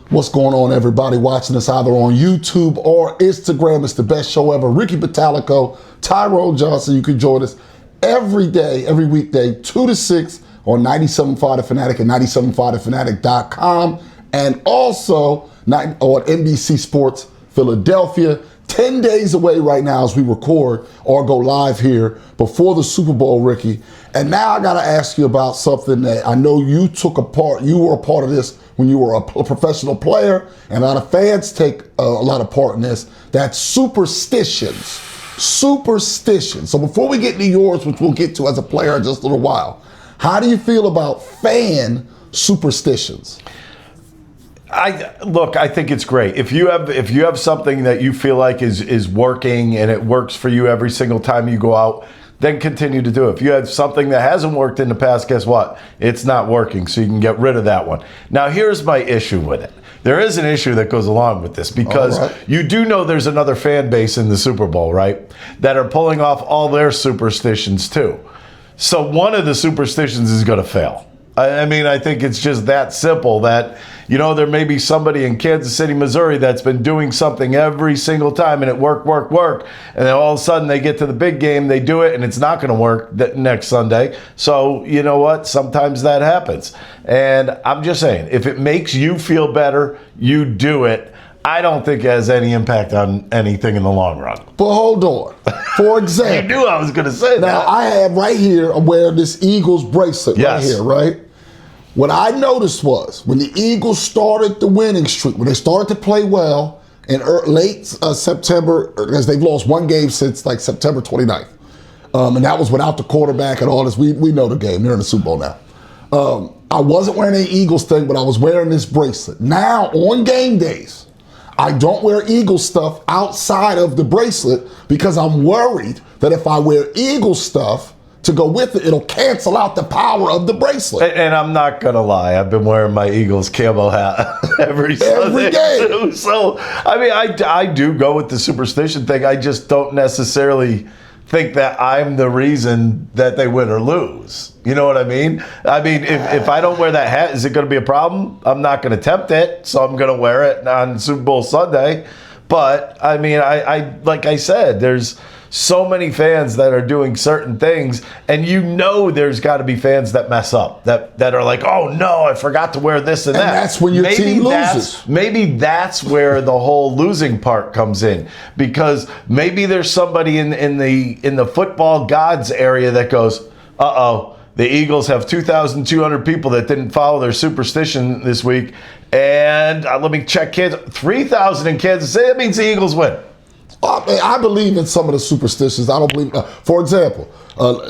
What's going on, everybody watching us either on YouTube or Instagram? It's the best show ever. Ricky Batalico, Tyrone Johnson. You can join us every day, every weekday, 2 to 6 on 97.5 The Fanatic and 97.5thefanatic.com, and also on NBC Sports Philadelphia. 10 days away right now as we record or go live here before the Super Bowl, Ricky. And now I got to ask you about something that I know you took a part. You were a part of this when you were a professional player, and a lot of fans take a lot of part in this. That's superstitions. Superstitions. So before we get into yours, which we'll get to as a player in just a little while, how do you feel about fan superstitions? I think it's great. If you have something that you feel like is working and it works for you every single time you go out, then continue to do it. If you have something that hasn't worked in the past, guess what? It's not working, so you can get rid of that one. Now, here's my issue with it. There is an issue that goes along with this because you do know there's another fan base in the Super Bowl, right, that are pulling off all their superstitions too. So one of the superstitions is going to fail. I mean, I think it's just that simple that, you know, there may be somebody in Kansas City, Missouri that's been doing something every single time and it work. And then all of a sudden they get to the big game, they do it, and it's not going to work next Sunday. So, you know what? Sometimes that happens. And I'm just saying, if it makes you feel better, you do it. I don't think it has any impact on anything in the long run. But hold on. For example. You knew I was going to say that. Now, I have right here, I'm wearing this Eagles bracelet right here, right? What I noticed was when the Eagles started the winning streak, when they started to play well in late September, because they've lost one game since like September 29th. And that was without the quarterback and all this. We know the game. They're in the Super Bowl now. I wasn't wearing any Eagles thing, but I was wearing this bracelet. Now, on game days, I don't wear Eagles stuff outside of the bracelet because I'm worried that if I wear Eagles stuff to go with it, it'll cancel out the power of the bracelet. And I'm not gonna lie, I've been wearing my Eagles camo hat every Sunday game too. So I mean, I do go with the superstition thing. I just don't necessarily think that I'm the reason that they win or lose. You know what I mean? I mean, if I don't wear that hat, is it going to be a problem? I'm not going to tempt it, so I'm going to wear it on Super Bowl Sunday. But I mean, I like I said, there's so many fans that are doing certain things, and you know there's got to be fans that mess up, that are like, oh no, I forgot to wear this and that. And that's when your team loses. Maybe that's where the whole losing part comes in, because maybe there's somebody in the football gods area that goes, uh-oh, the Eagles have 2,200 people that didn't follow their superstition this week, and let me check, 3,000 in Kansas City. That means the Eagles win. I believe in some of the superstitions. I don't believe, for example,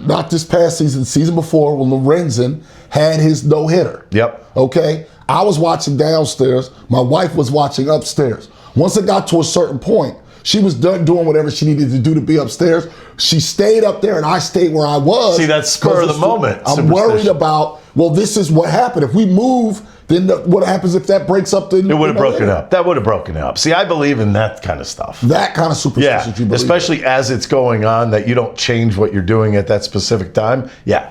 not this past season, season before, when Lorenzen had his no-hitter. Yep. Okay? I was watching downstairs. My wife was watching upstairs. Once it got to a certain point, she was done doing whatever she needed to do to be upstairs. She stayed up there, and I stayed where I was. See, that's spur of the moment. I'm worried about, well, this is what happened. If we move, then what happens if that breaks up? Then it would have broken up. That would have broken up. See, I believe in that kind of stuff. That kind of superstition. Yeah, you believe especially in. as it's going on, that you don't change what you're doing at that specific time. Yeah.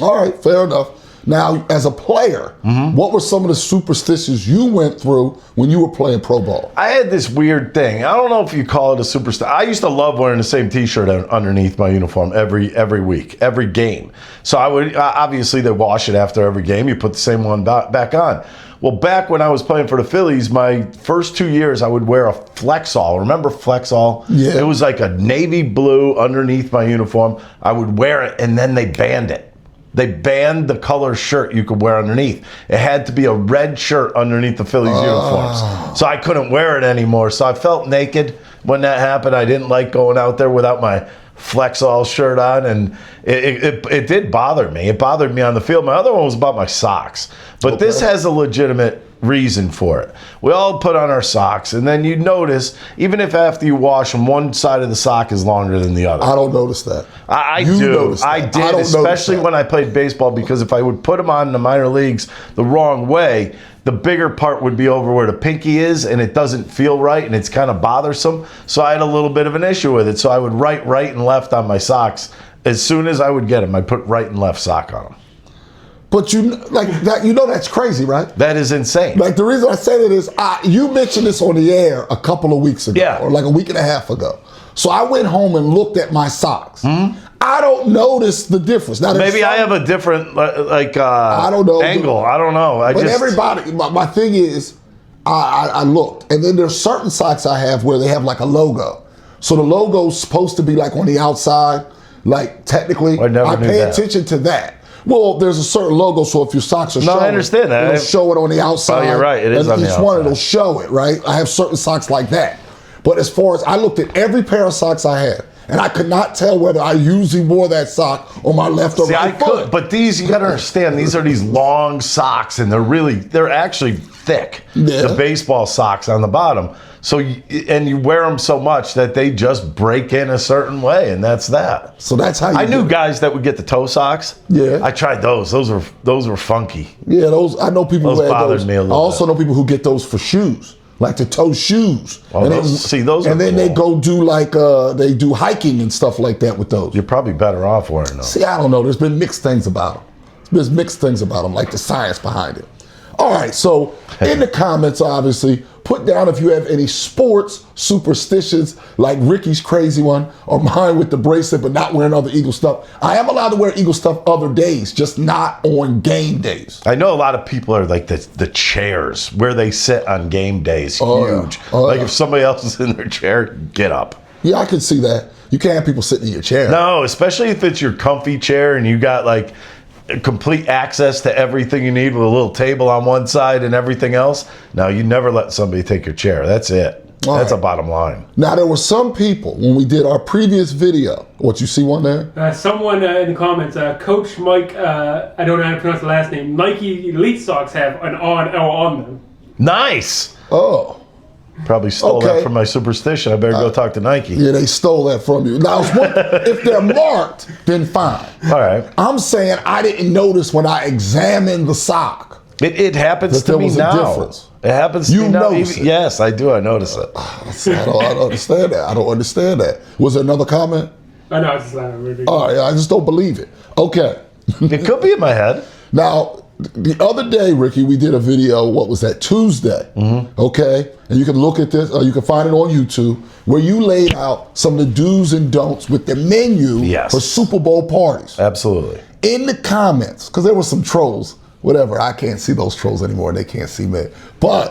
All right, fair enough. Now, as a player, what were some of the superstitions you went through when you were playing pro ball? I had this weird thing. I don't know if you call it a superstition. I used to love wearing the same T-shirt underneath my uniform every week, every game. So I would, obviously they wash it after every game. You put the same one back on. Well, back when I was playing for the Phillies, my first 2 years, I would wear a Flexall. Remember Flexall? Yeah. It was like a navy blue underneath my uniform. I would wear it, and then they banned it. They banned the color shirt you could wear underneath. It had to be a red shirt underneath the Phillies uniforms. So I couldn't wear it anymore. So I felt naked when that happened. I didn't like going out there without my Flexall shirt on, and it did bother me. It bothered me on the field. My other one was about my socks. But this has a legitimate reason for it. We all put on our socks, and then you notice, even if after you wash them, one side of the sock is longer than the other. I don't notice that. I do. I did, especially when I played baseball, because if I would put them on in the minor leagues the wrong way, the bigger part would be over where the pinky is, and it doesn't feel right, and it's kind of bothersome. So I had a little bit of an issue with it. So I would write right and left on my socks. As soon as I would get them, I'd put right and left sock on them. But that's crazy, right? That is insane. Like the reason I say that is you mentioned this on the air a couple of weeks ago, or like a week and a half ago. So I went home and looked at my socks. I don't notice the difference. Now, maybe I have a different I don't know angle. I don't know. But everybody, my thing is, I looked, and then there's certain socks I have where they have like a logo. So the logo's supposed to be like on the outside, like technically. I pay attention to that. Well, there's a certain logo, so if your socks are showing, I understand that. It'll show it on the outside. Oh, you're right. It is on the outside. Each one, it'll show it, right? I have certain socks like that. But as far as I looked at every pair of socks I had, and I could not tell whether I usually wore that sock on my left or right foot. But these, you got to understand, these are these long socks, and they're actually thick. Yeah. The baseball socks on the bottom. So, and you wear them so much that they just break in a certain way, and that's that. So that's how I knew guys that would get the toe socks. Yeah. I tried those. Those were funky. Yeah, those. I know people those who bothered those. me a little I also know people who get those for shoes, like the toe shoes. Oh, and those. And then they go do they do hiking and stuff like that with those. You're probably better off wearing those. See, I don't know. There's been mixed things about them. There's mixed things about them, like the science behind it. All right, so in the comments, obviously, put down if you have any sports superstitions, like Ricky's crazy one, or mine with the bracelet, but not wearing other Eagle stuff. I am allowed to wear Eagle stuff other days, just not on game days. I know a lot of people are like the chairs where they sit on game days, huge. If somebody else is in their chair, get up. Yeah, I can see that. You can't have people sitting in your chair. No, especially if it's your comfy chair and you got like complete access to everything you need with a little table on one side and everything else. No, you never let somebody take your chair. That's it. That's a bottom line. Now, there were some people, when we did our previous video, what, you see one there? Someone in the comments, Coach Mike, I don't know how to pronounce the last name, Nike Elite socks have an on them. Nice. Oh. Probably stole that from my superstition. I better go talk to Nike. Yeah, they stole that from you. Now, if they're marked, then fine. All right. I'm saying I didn't notice when I examined the sock. It happens to me now. It happens to me now. Yes, I do. I notice it. I don't understand that. I don't understand that. Was there another comment? I know, it's just not really. All right, I just don't believe it. Okay. It could be in my head. Now, the other day, Ricky, we did a video, what was that, Tuesday, okay? And you can look at this, or you can find it on YouTube, where you laid out some of the do's and don'ts with the menu for Super Bowl parties. Absolutely. In the comments, because there were some trolls, whatever, I can't see those trolls anymore, and they can't see me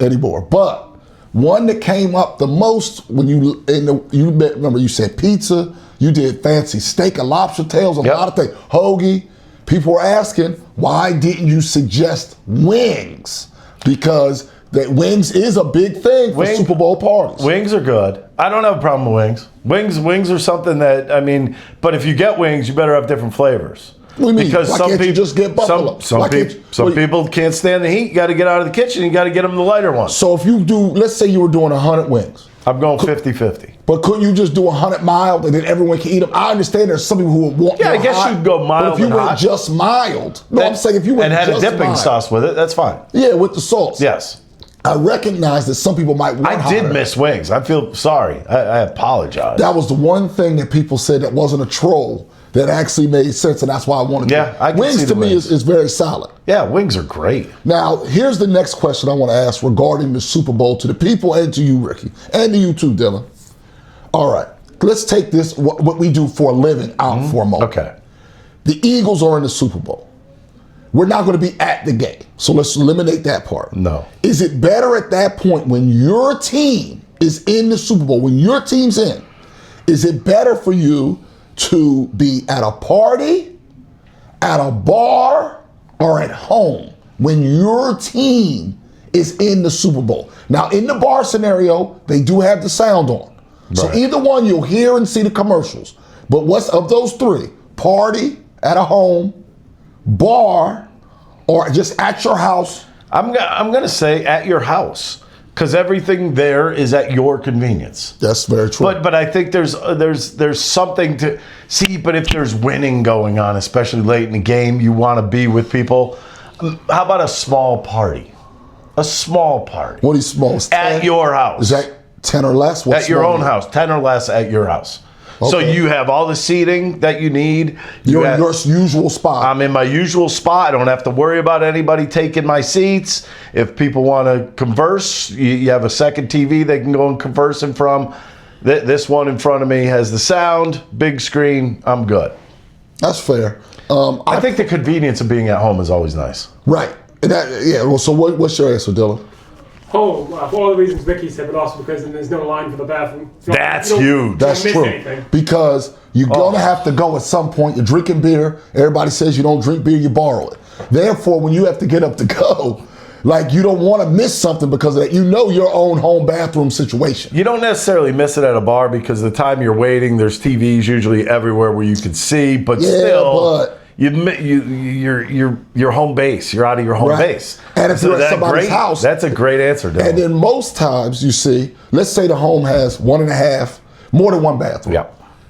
anymore. But one that came up the most, when remember you said pizza, you did fancy steak and lobster tails, a lot of things, hoagie. People were asking, why didn't you suggest wings? Because wings is a big thing for Super Bowl parties. Wings are good. I don't have a problem with wings. Wings are something that, but if you get wings, you better have different flavors. What do you mean? Because why can't you just get buffalo? Some people can't stand the heat. You got to get out of the kitchen. You got to get them the lighter ones. So if you do, let's say you were doing 100 wings. I'm going 50-50. But couldn't you just do 100 mild and then everyone can eat them? I understand there's some people who would want I guess you'd go mild. But if you went just mild, I'm saying if you went and had just a dipping sauce with it, that's fine. Yeah, with the sauce. Yes. I recognize that some people might want I did miss wings. I feel sorry. I apologize. That was the one thing that people said that wasn't a troll that actually made sense, and that's why I wanted to. Wings to me is very solid. Yeah, wings are great. Now, here's the next question I want to ask regarding the Super Bowl to the people and to you, Ricky, and to you too, Dylan. All right, let's take this, what we do for a living, out for a moment. Okay. The Eagles are in the Super Bowl. We're not going to be at the game, so let's eliminate that part. No. Is it better at that point when your team is in the Super Bowl, when your team's in, is it better for you to be at a party, at a bar, or at home when your team is in the Super Bowl? Now, in the bar scenario, they do have the sound on. Right. So either one, you'll hear and see the commercials. But what's of those three? Party, at a home, bar, or just at your house? I'm gonna say at your house, because everything there is at your convenience. That's very true. But I think there's something to see. But if there's winning going on, especially late in the game, you want to be with people. How about a small party? A small party. What is small? At your house. Is that 10 or less? At your own house. 10 or less at your house. So Okay. you have all the seating that you need. You're in your usual spot. I'm in my usual spot. I don't have to worry about anybody taking my seats. If people want to converse, you have a second TV they can go and converse in from. This one in front of me has the sound, big screen. I'm good. That's fair. I think the convenience of being at home is always nice. Right. And well, so what's your answer, Dylan? Home, for all the reasons Vicky said, but also because there's no line for the bathroom. That's you don't- huge. you That's don't miss true. anything. Because you're going to have to go at some point. You're drinking beer. Everybody says you don't drink beer, you borrow it. Therefore, when you have to get up to go, like you don't want to miss something because of that. You know your own home bathroom situation. You don't necessarily miss it at a bar because the time you're waiting, there's TVs usually everywhere where you can see, but Yeah, still, but- you're home base. You're out of your home Right. base. And if you're at somebody's house- that's a great answer, Dylan. And then most times you see, let's say the home has 1.5, more than one bathroom. Yeah.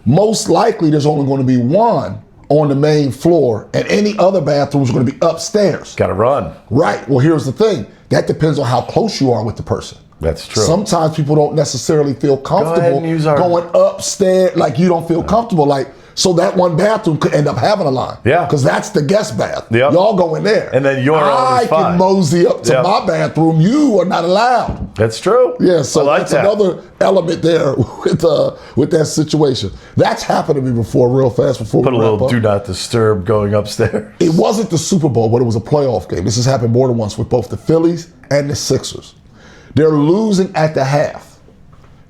Most likely there's only going to be one on the main floor and any other bathrooms are going to be upstairs. Got to run. Right. Well, here's the thing. That depends on how close you are with the person. That's true. Sometimes people don't necessarily feel comfortable and use our- going upstairs. Like you don't feel comfortable. Like, so that one bathroom could end up having a line. Yeah. Because that's the guest bath. Yep. Y'all go in there. And then you're I always fine. can mosey up to Yep. my bathroom. You are not allowed. That's true. Yeah, so I like that's that. another element there with that situation. That's happened to me before, real fast before Put a we wrap little up. do not disturb going upstairs. It wasn't the Super Bowl, but it was a playoff game. This has happened more than once with both the Phillies and the Sixers. They're losing at the half.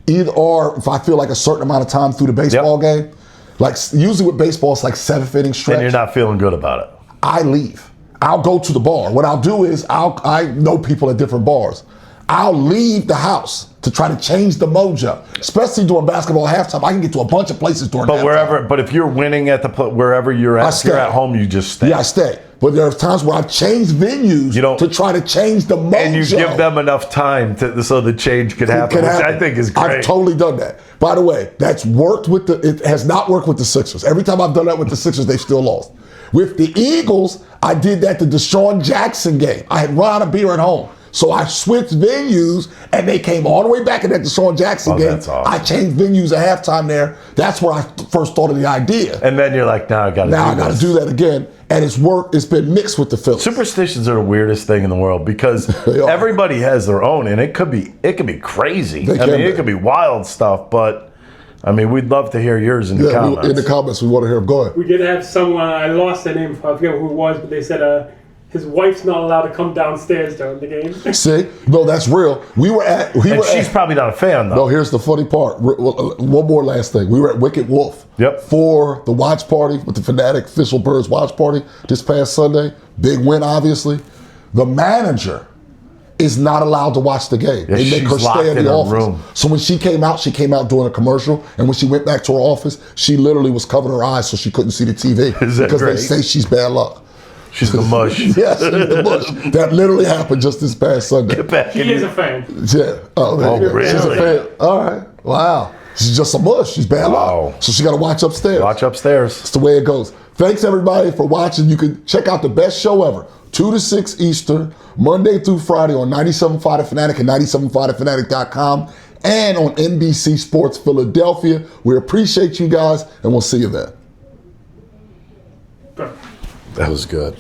Either or, if I feel like a certain amount of time through the baseball game, like usually with baseball, it's like 7th inning stretch. And you're not feeling good about it. I leave. I'll go to the bar. What I'll do is I know people at different bars. I'll leave the house to try to change the mojo. Especially during basketball halftime, I can get to a bunch of places during halftime. But if you're winning at wherever you're I at, stay. you're at home, you just stay. Yeah, I stay. But there are times where I've changed venues to try to change the mojo. And you give them enough time so the change could happen, which I think is great. I've totally done that. By the way, that's worked it has not worked with the Sixers. Every time I've done that with the Sixers, they've still lost. With the Eagles, I did that the Deshaun Jackson game. I had run out of beer at home. So I switched venues, and they came all the way back in that Deshaun Jackson game. That's awesome. I changed venues at halftime there. That's where I first thought of the idea. And then you're like, now I got to do that again. And it's worked. It's been mixed with the Phillies. Superstitions are the weirdest thing in the world because everybody has their own, and it could be crazy. It could be wild stuff, but I mean, we'd love to hear yours in the comments. In the comments, we want to hear them. Go ahead. We did have someone, I lost their name, I forget who it was, but they said his wife's not allowed to come downstairs during the game. See? No, that's real. She's probably not a fan, though. No, here's the funny part. One more last thing. We were at Wicked Wolf for the watch party with the Fanatic Official Birds watch party this past Sunday. Big win, obviously. The manager is not allowed to watch the game. Yeah, they make her stay in the office. Room. So when she came out doing a commercial, and when she went back to her office, she literally was covering her eyes so she couldn't see the TV. Because great? they say she's bad luck. She's the mush. Yes, she's the mush. That literally happened just this past Sunday. Get back He is a fan. Yeah. Oh, really? She's a fan. All right. Wow. She's just a mush. She's bad luck. So she got to watch upstairs. Watch upstairs. That's the way it goes. Thanks, everybody, for watching. You can check out the best show ever, 2 to 6 Eastern, Monday through Friday on 97.5 The Fanatic and 97.5thefanatic.com and on NBC Sports Philadelphia. We appreciate you guys, and we'll see you then. That was good.